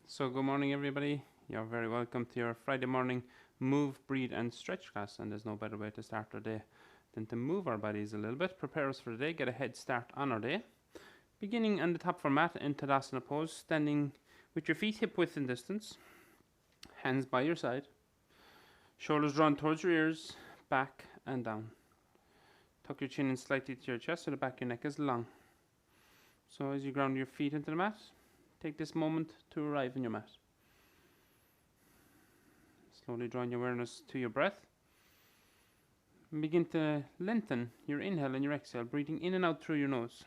So good morning everybody. You're very welcome to your Friday morning move, breathe and stretch class, and there's no better way to start our day than to move our bodies a little bit, prepare us for the day, get a head start on our day. Beginning on the top of our mat in Tadasana pose, standing with your feet hip width in distance, hands by your side, shoulders drawn towards your ears, back and down. Tuck your chin in slightly to your chest so the back of your neck is long. So as you ground your feet into the mat, take this moment to arrive in your mat. Slowly drawing your awareness to your breath. And begin to lengthen your inhale and your exhale, breathing in and out through your nose.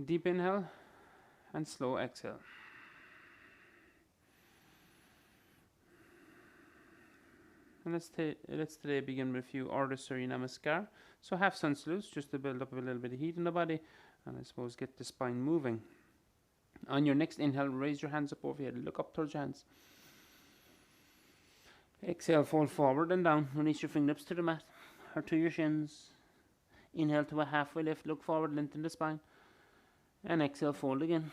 Deep inhale and slow exhale. And let's today begin with a few Ardha Surya Namaskar. So half sun salutes just to build up a little bit of heat in the body and I suppose get the spine moving. On your next inhale, raise your hands up over your head, look up towards your hands. Exhale, fold forward and down, release your fingertips to the mat or to your shins. Inhale to a halfway lift, look forward, lengthen the spine. And exhale, fold again.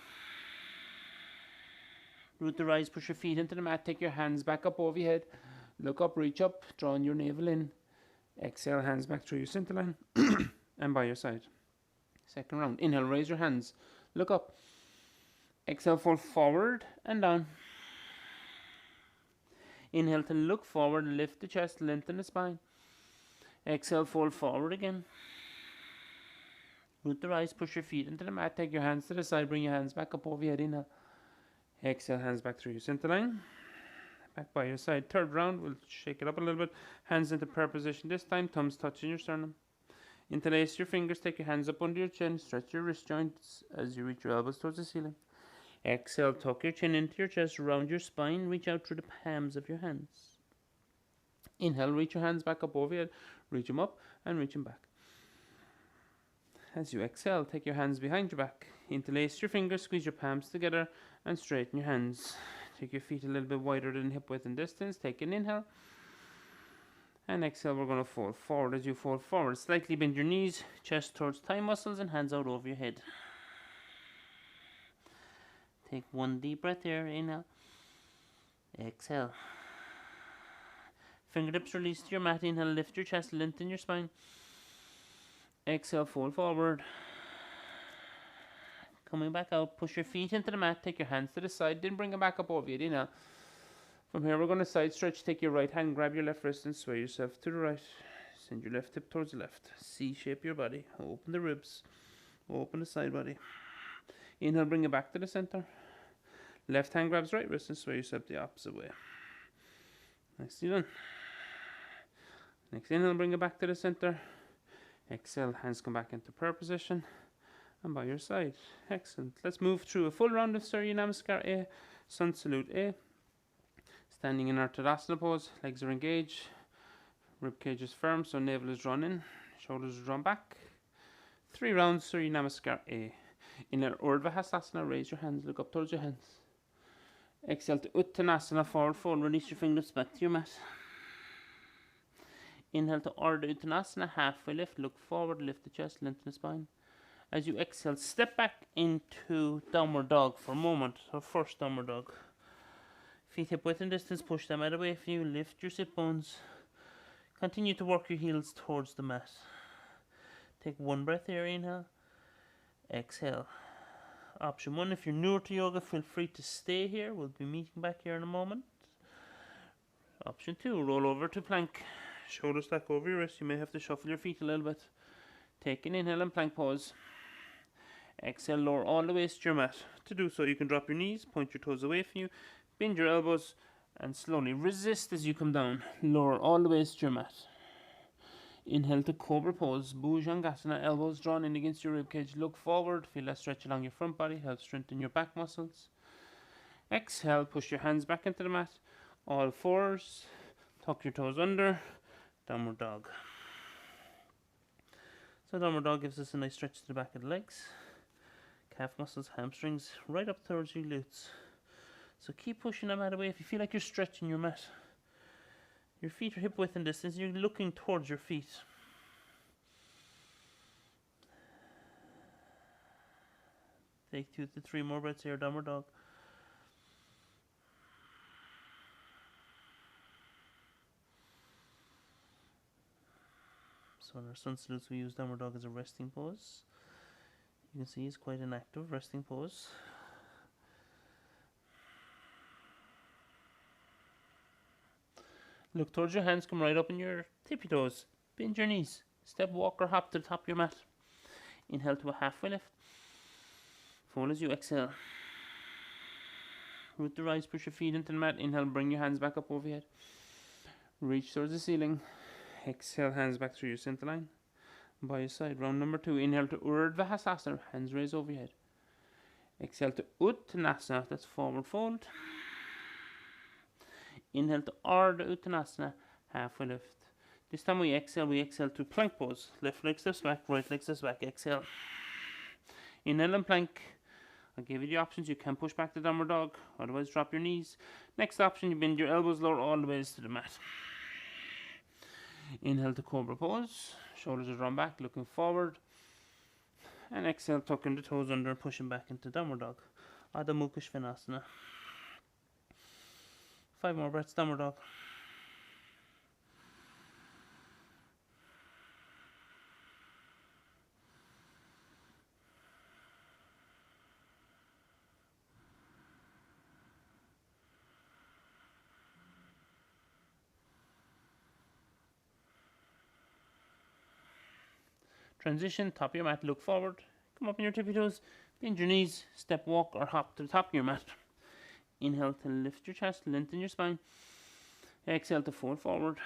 Root the rise, push your feet into the mat, take your hands back up over your head. Look up, reach up, drawing your navel in. Exhale, hands back through your center line and by your side. Second round. Inhale, raise your hands, look up. Exhale, fold forward and down. Inhale to look forward, lift the chest, lengthen the spine. Exhale, fold forward again. Root the rise, push your feet into the mat, take your hands to the side, bring your hands back up over your head. Inhale. Exhale, hands back through your center line. Back by your side. Third round, we'll shake it up a little bit. Hands into prayer position this time, thumbs touching your sternum. Interlace your fingers, take your hands up under your chin, stretch your wrist joints as you reach your elbows towards the ceiling. Exhale, tuck your chin into your chest, round your spine, reach out through the palms of your hands. Inhale, reach your hands back up over your head, reach them up and reach them back. As you exhale, take your hands behind your back, interlace your fingers, squeeze your palms together and straighten your hands. Take your feet a little bit wider than hip width in distance, take an inhale. And exhale, we're going to fold forward. As you fold forward, slightly bend your knees, chest towards thigh muscles and hands out over your head. Take one deep breath here, inhale. Exhale. Fingertips release to your mat, inhale, lift your chest, lengthen your spine. Exhale, fold forward. Coming back out, push your feet into the mat, take your hands to the side, then bring them back up over you, inhale. From here, we're going to side stretch, take your right hand, grab your left wrist and sway yourself to the right. Send your left hip towards the left. C-shape your body, open the ribs, open the side body. Inhale, bring it back to the center. Left hand grabs right wrist and sway yourself the opposite way. Nicely done. Next inhale, bring it back to the center. Exhale, hands come back into prayer position. And by your side. Excellent. Let's move through a full round of Surya Namaskar A, Sun Salute A. Standing in our Tadasana pose, legs are engaged. Rib cage is firm, so navel is drawn in. Shoulders are drawn back. 3 rounds Surya Namaskar A. In our Urdhva Hastasana, raise your hands, look up towards your hands. Exhale to Uttanasana, forward fold, release your fingers back to your mat. Inhale to Ardha Uttanasana, halfway lift, look forward, lift the chest, lengthen the spine. As you exhale, step back into Downward Dog for a moment, or first Downward Dog. Feet hip width in distance, push them out away from you, lift your sit bones. Continue to work your heels towards the mat. Take one breath here, inhale. Exhale. Option 1, if you're newer to yoga, feel free to stay here. We'll be meeting back here in a moment. Option 2, roll over to plank. Shoulder stack over your wrist. You may have to shuffle your feet a little bit. Take an inhale and plank pose. Exhale, lower all the way to your mat. To do so, you can drop your knees, point your toes away from you, bend your elbows, and slowly resist as you come down. Lower all the way to your mat. Inhale to Cobra Pose, Bhujangasana, elbows drawn in against your ribcage. Look forward, feel that stretch along your front body, help strengthen your back muscles. Exhale, push your hands back into the mat. All fours, tuck your toes under, Downward Dog. So Downward Dog gives us a nice stretch to the back of the legs. Calf muscles, hamstrings, right up towards your glutes. So keep pushing them out of the way. If you feel like you're stretching your mat, your feet are hip width in distance, you're looking towards your feet. Take 2 to 3 more breaths here, Downward Dog. So in our sun salutes we use downward dog as a resting pose. You can see it's quite an active resting pose. Look towards your hands, come right up in your tippy toes. Bend your knees. Step, walk or hop to the top of your mat. Inhale to a halfway lift. Fold as you exhale. Root the rise, push your feet into the mat. Inhale, bring your hands back up over your head. Reach towards the ceiling. Exhale, hands back through your center line. By your side, round number 2. Inhale to Urdhva Hasasana, hands raised over your head. Exhale to Uttanasana, that's forward fold. Inhale to Ardha Uttanasana, halfway lift. This time we exhale to plank pose. Left leg steps back, right leg steps back, exhale. Inhale and plank. I'll give you the options. You can push back to downward dog, otherwise drop your knees. Next option, you bend your elbows lower all the way to the mat. Inhale to cobra pose. Shoulders are drawn back, looking forward. And exhale, tucking the toes under, pushing back into downward dog. Adho Mukha Svanasana. 5 more breaths, downward dog. Transition, top of your mat, look forward. Come up in your tippy toes, bend your knees, step, walk or hop to the top of your mat. Inhale to lift your chest, lengthen your spine. Exhale to fold forward.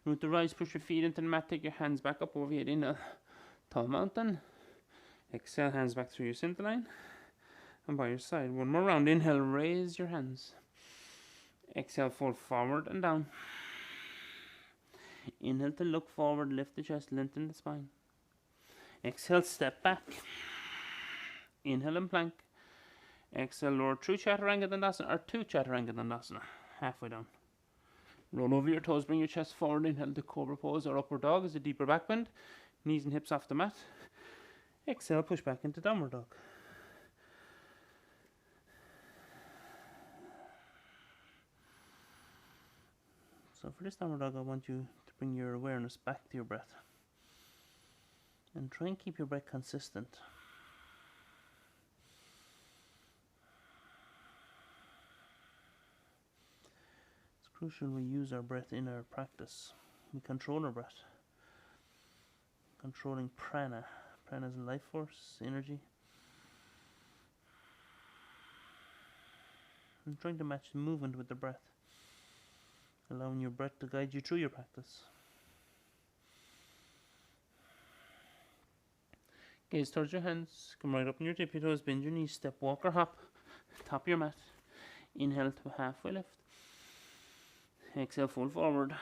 Root the rise, push your feet into the mat, take your hands back up over your head. Inhale, tall mountain. Exhale, hands back through your center line. And by your side, one more round. Inhale, raise your hands. Exhale, fold forward and down. Inhale to look forward, lift the chest, lengthen the spine. Exhale, step back. Inhale and plank. Exhale, lower through Chaturanga Dandasana or to Chaturanga Dandasana. Halfway down. Roll over your toes, bring your chest forward. Inhale to cobra pose or upward dog as a deeper back bend. Knees and hips off the mat. Exhale, push back into downward dog. So for this downward dog, I want you to bring your awareness back to your breath. And try and keep your breath consistent. It's crucial we use our breath in our practice. We control our breath. Controlling prana. Prana is life force, energy. And trying to match the movement with the breath. Allowing your breath to guide you through your practice. Gaze towards your hands. Come right up on your tippy toes. Bend your knees. Step, walk or hop. Top of your mat. Inhale to halfway lift. Exhale, fold forward.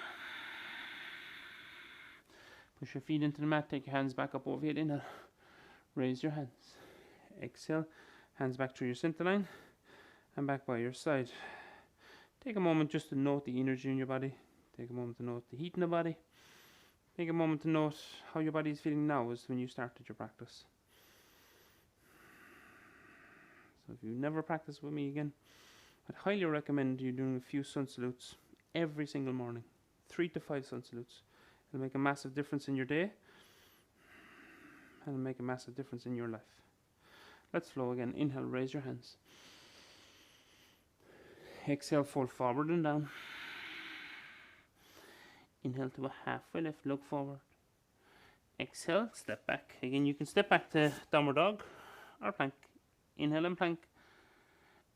Push your feet into the mat. Take your hands back up over your head. Inhale. Raise your hands. Exhale. Hands back through your center line. And back by your side. Take a moment just to note the energy in your body. Take a moment to note the heat in the body. Take a moment to note how your body is feeling now as when you started your practice. So if you've never practiced with me again, I'd highly recommend you doing a few sun salutes every single morning. 3 to 5 sun salutes. It'll make a massive difference in your day. And it'll make a massive difference in your life. Let's flow again. Inhale, raise your hands. Exhale, fold forward and down. Inhale to a halfway lift, look forward. Exhale, step back. Again, you can step back to downward dog or plank. Inhale and plank.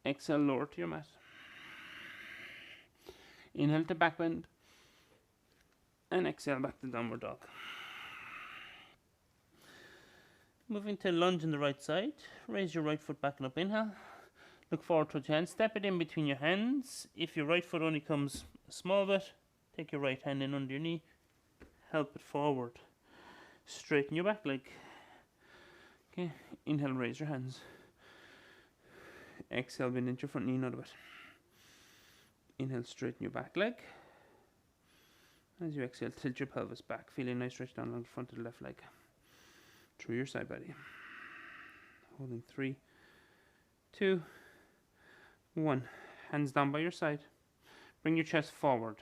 Exhale, lower to your mat. Inhale to back bend. And exhale back to downward dog. Moving to lunge on the right side. Raise your right foot back and up. Inhale. Look forward towards your hands. Step it in between your hands. If your right foot only comes a small bit, take your right hand in under your knee. Help it forward. Straighten your back leg. Okay. Inhale, raise your hands. Exhale, bend into your front knee another bit. Inhale, straighten your back leg. As you exhale, tilt your pelvis back. Feel a nice stretch down along the front of the left leg. Through your side body. Holding 3, 2, 1. Hands down by your side. Bring your chest forward.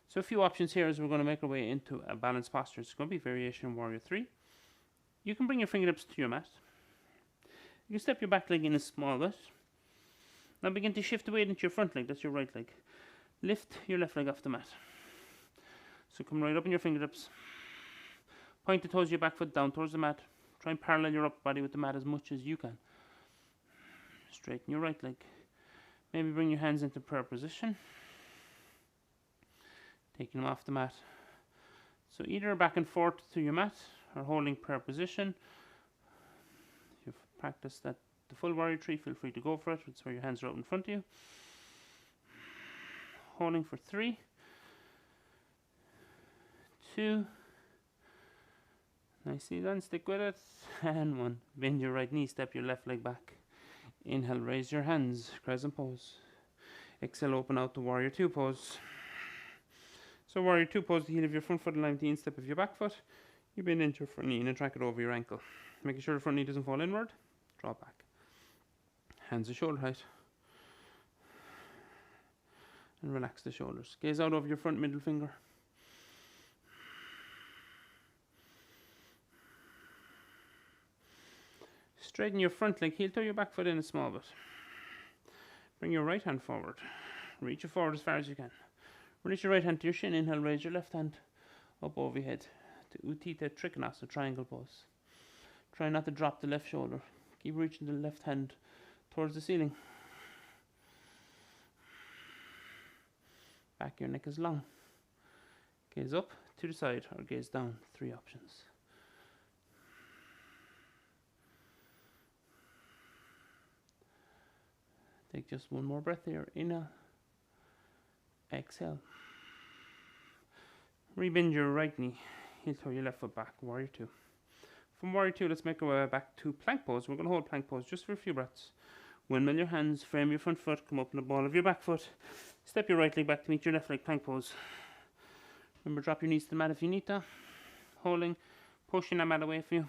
So a few options here as we're going to make our way into a balanced posture. It's going to be variation warrior 3. You can bring your fingertips to your mat. You can step your back leg in a small bit. Now begin to shift the weight into your front leg, that's your right leg. Lift your left leg off the mat. So come right up in your fingertips. Point the toes of your back foot down towards the mat. Try and parallel your upper body with the mat as much as you can. Straighten your right leg. Maybe bring your hands into prayer position. Taking them off the mat. So either back and forth to your mat or holding prayer position. If you've practiced that the full warrior 3, feel free to go for it. It's where your hands are out in front of you. Holding for 3, 2, nicely done, stick with it, and 1. Bend your right knee, step your left leg back. Inhale, raise your hands, crescent pose. Exhale, open out to warrior 2 pose. So warrior 2 pose, the heel of your front foot in line with the instep of your back foot. You bend into your front knee and track it over your ankle. Making sure the front knee doesn't fall inward. Draw back. Hands to shoulder height. And relax the shoulders. Gaze out over your front middle finger. Straighten your front leg, heel toe your back foot in a small bit. Bring your right hand forward. Reach it forward as far as you can. Release your right hand to your shin. Inhale, raise your left hand up over your head to Utthita Trikonasana, triangle pose. Try not to drop the left shoulder. Keep reaching the left hand towards the ceiling. Back of your neck is long. Gaze up, to the side, or gaze down. 3 options. Take just one more breath here. Inhale. Exhale. Rebend your right knee. Heel toe your left foot back. Warrior 2. From warrior 2, let's make our way back to plank pose. We're going to hold plank pose just for a few breaths. Windmill your hands, frame your front foot, come up in the ball of your back foot. Step your right leg back to meet your left leg, plank pose. Remember, drop your knees to the mat if you need to. Holding, pushing that mat away from you.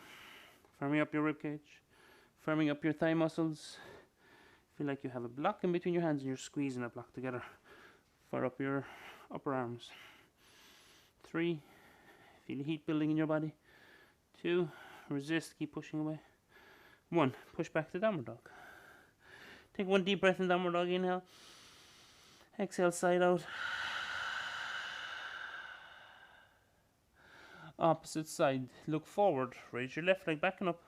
Firming up your rib cage. Firming up your thigh muscles. Feel like you have a block in between your hands and you're squeezing that block together. Fire up your upper arms. 3, feel the heat building in your body. 2, resist, keep pushing away. 1, push back to downward dog. Take one deep breath in downward dog, inhale. Exhale, side out. Opposite side, look forward, raise your left leg back and up.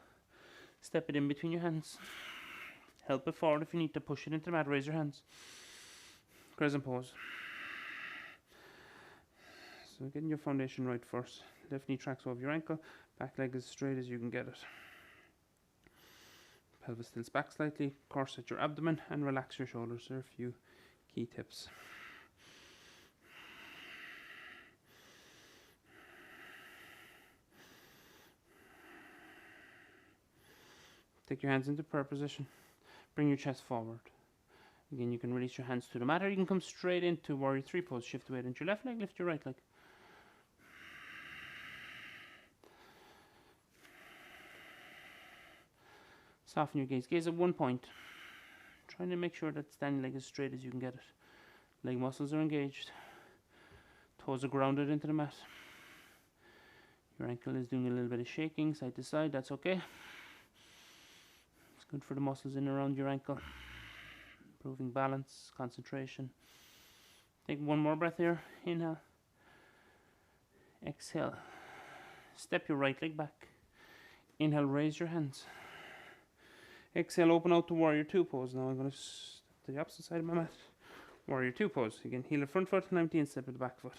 Step it in between your hands. Help it forward if you need to push it into the mat, raise your hands. Crescent pose. So getting your foundation right first. Left knee tracks over your ankle, back leg as straight as you can get it. Pelvis tilts back slightly, corset your abdomen and relax your shoulders. There are a few key tips. Take your hands into prayer position. Bring your chest forward. Again, you can release your hands to the mat or you can come straight into warrior 3 pose. Shift the weight into your left leg, lift your right leg. Soften your gaze. Gaze at one point. Trying to make sure that standing leg is straight as you can get it. Leg muscles are engaged. Toes are grounded into the mat. Your ankle is doing a little bit of shaking side to side. That's okay. It's good for the muscles in and around your ankle. Improving balance, concentration. Take one more breath here. Inhale. Exhale. Step your right leg back. Inhale, raise your hands. Exhale, open out to warrior 2 pose. Now I'm going to step to the opposite side of my mat. Warrior 2 pose. Again, heel of front foot, and empty and step of the back foot.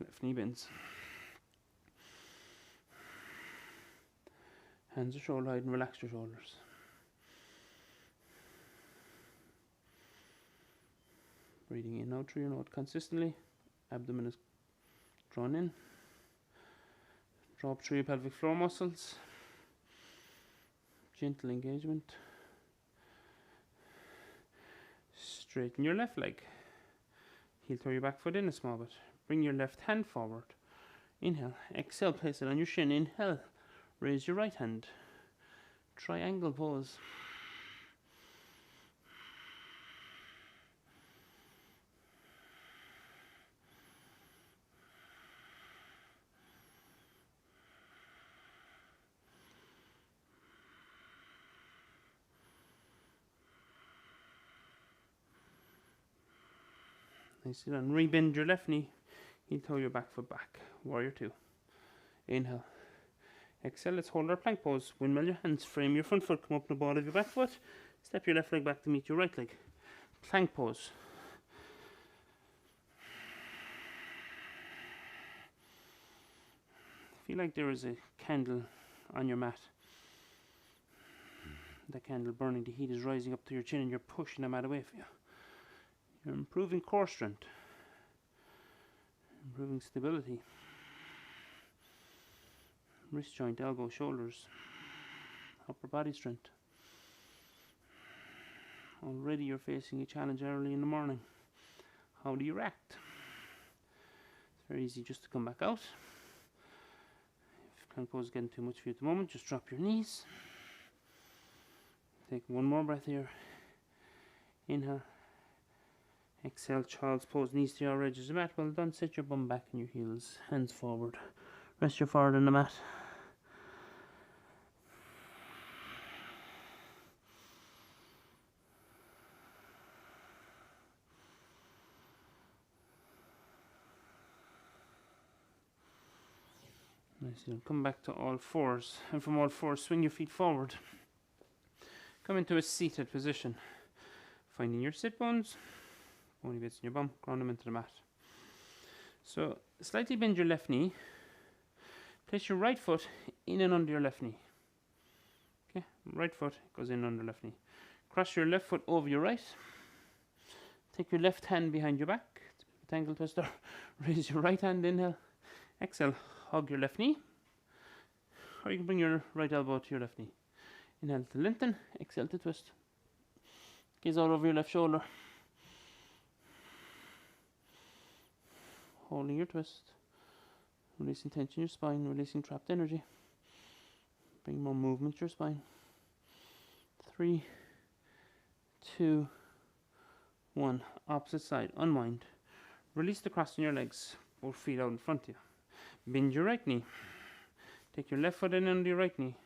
Left knee bends. Hands to shoulder height and relax your shoulders. Breathing in out through your nose consistently. Abdomen is drawn in. Draw up through your pelvic floor muscles. Gentle engagement. Straighten your left leg. Heel toe your back foot in a small bit. Bring your left hand forward. Inhale. Exhale, place it on your shin. Inhale. Raise your right hand. Triangle pose. Nicely done. Rebend your left knee. Heel toe your back foot back. Warrior 2. Inhale. Exhale. Let's hold our plank pose. Windmill your hands. Frame your front foot. Come up the ball of your back foot. Step your left leg back to meet your right leg. Plank pose. Feel like there is a candle on your mat. That candle burning, the heat is rising up to your chin and you're pushing the mat away from you. You're improving core strength, improving stability, wrist joint, elbow, shoulders, upper body strength. Already you're facing a challenge early in the morning. How do you react? It's very easy just to come back out. If plank pose is getting too much for you at the moment, just drop your knees. Take one more breath here. Inhale. Exhale, child's pose, knees to your edges of the mat. Well done. Set your bum back and your heels, hands forward. Rest your forehead on the mat. Nice. Come back to all fours, and from all fours, swing your feet forward. Come into a seated position, finding your sit bones, bony bits in your bum, ground them into the mat. So slightly bend your left knee, place your right foot in and under your left knee. Okay, right foot goes in under left knee. Cross your left foot over your right. Take your left hand behind your back. It's a bit of a tangle twister. Raise your right hand, inhale. Exhale, hug your left knee. Or you can bring your right elbow to your left knee. Inhale to lengthen, exhale to twist. Gaze out over your left shoulder. Holding your twist. Releasing tension in your spine, releasing trapped energy. Bring more movement to your spine. 3, 2, 1. Opposite side, unwind. Release the cross in your legs, both feet out in front of you. Bend your right knee. Take your left foot in under your right knee.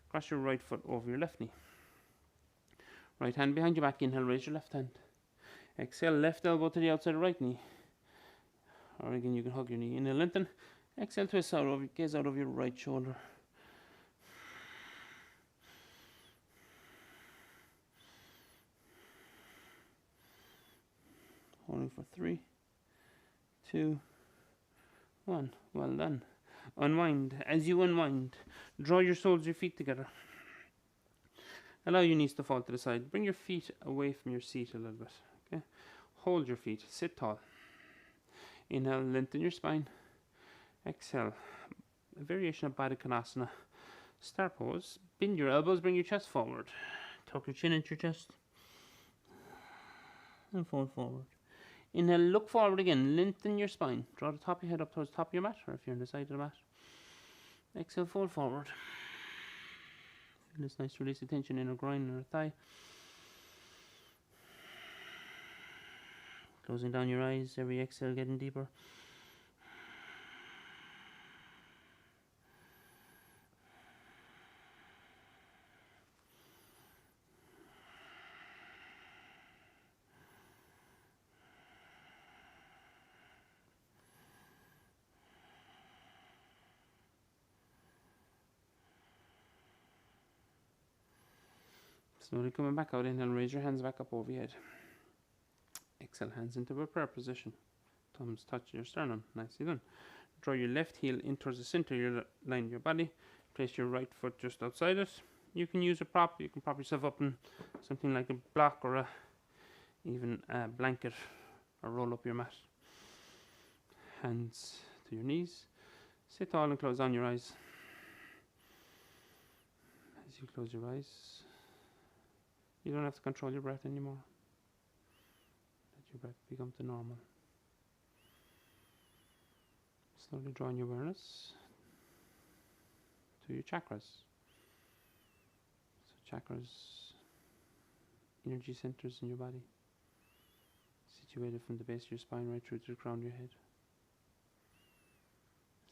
Cross your right foot over your left knee. Right hand behind your back. Inhale, raise your left hand. Exhale, left elbow to the outside of right knee. Or again, you can hug your knee. Inhale, lengthen. Exhale, twist out over, gaze out over your right shoulder. Holding for 3, 2, 1. Well done. Unwind. As you unwind, draw your soles of your feet together. Allow your knees to fall to the side. Bring your feet away from your seat a little bit. Okay. Hold your feet. Sit tall. Inhale, lengthen your spine. Exhale. A variation of Baddha Konasana. Star pose. Bend your elbows. Bring your chest forward. Tuck your chin into your chest. And fold forward. Inhale, look forward again. Lengthen your spine. Draw the top of your head up towards the top of your mat, or if you're on the side of the mat. Exhale, fold forward. Feel this nice release of tension in a groin or a thigh. Closing down your eyes, every exhale getting deeper. Slowly coming back out, inhale, raise your hands back up over your head. Exhale, hands into a prayer position. Thumbs touch your sternum, nicely done. Draw your left heel in towards the center of your line of your body. Place your right foot just outside it. You can use a prop, you can prop yourself up in something like a block or even a blanket, or roll up your mat. Hands to your knees. Sit tall and close down your eyes. As you close your eyes, you don't have to control your breath anymore. Let your breath become to normal. Slowly drawing your awareness to your chakras. So chakras, energy centers in your body, situated from the base of your spine right through to the crown of your head.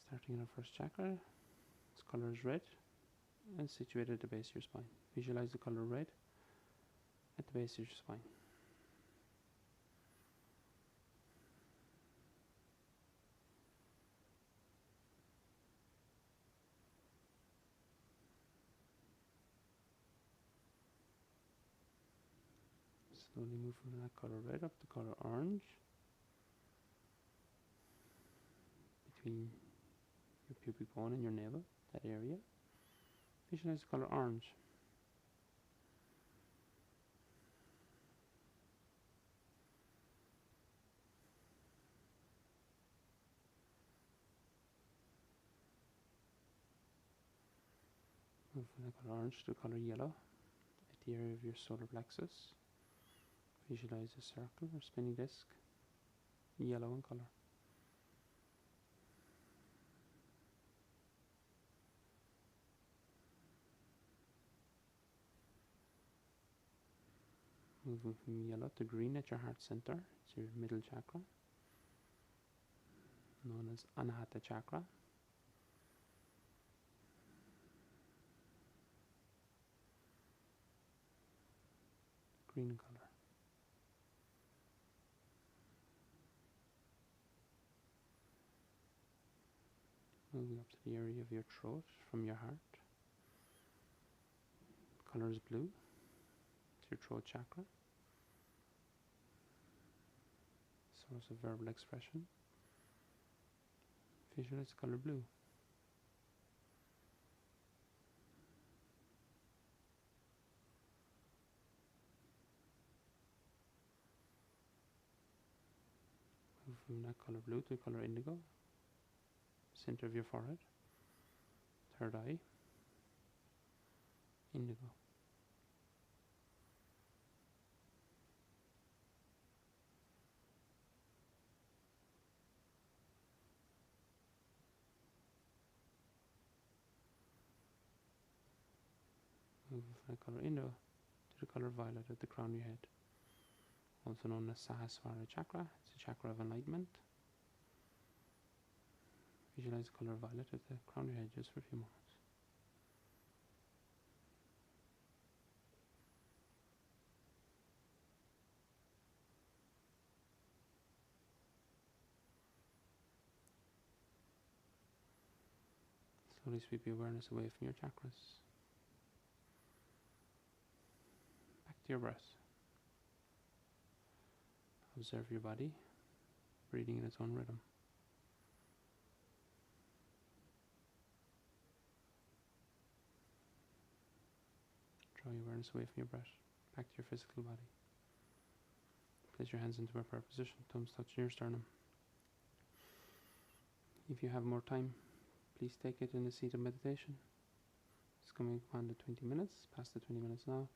Starting in our first chakra, its color is red and situated at the base of your spine. Visualize the color red at the base of your spine. Slowly move from that color red up to color orange. Between your pubic bone and your navel, that area. Visualize the color orange. Move from the color orange to the color yellow at the area of your solar plexus. Visualize a circle or spinning disc, yellow in color. Moving from yellow to green at your heart center, it's your middle chakra, known as Anahata chakra. Green color. Moving up to the area of your throat from your heart. The color is blue. It's your throat chakra. Source of verbal expression. Visualize the color blue. Move from that color blue to the color indigo. Center of your forehead. Third eye. Indigo. Move from the color indigo to the color violet at the crown of your head. Also known as Sahasrara chakra. It's a chakra of enlightenment. Visualize the color violet at the crown of your head just for a few moments. Slowly sweep your awareness away from your chakras. Back to your breath. Observe your body, breathing in its own rhythm. Draw your awareness away from your breath, back to your physical body. Place your hands into a prayer position, thumbs touching your sternum. If you have more time, please take it in a seat of meditation. It's coming upon the 20 minutes, past the 20 minutes now.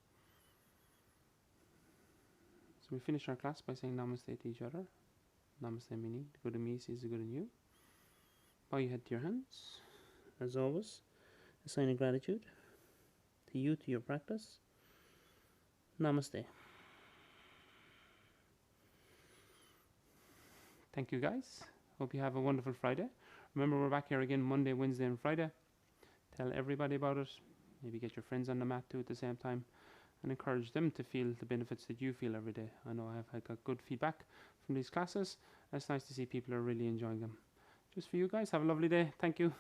So we finish our class by saying Namaste to each other. Namaste meaning, the good in me sees the good in you. Bow your head to your hands. As always, a sign of gratitude to you, to your practice. Namaste. Thank you guys. Hope you have a wonderful Friday. Remember, we're back here again Monday, Wednesday and Friday. Tell everybody about it. Maybe get your friends on the mat too at the same time. And encourage them to feel the benefits that you feel every day. I know I've got good feedback from these classes. And it's nice to see people are really enjoying them. Just for you guys, have a lovely day. Thank you.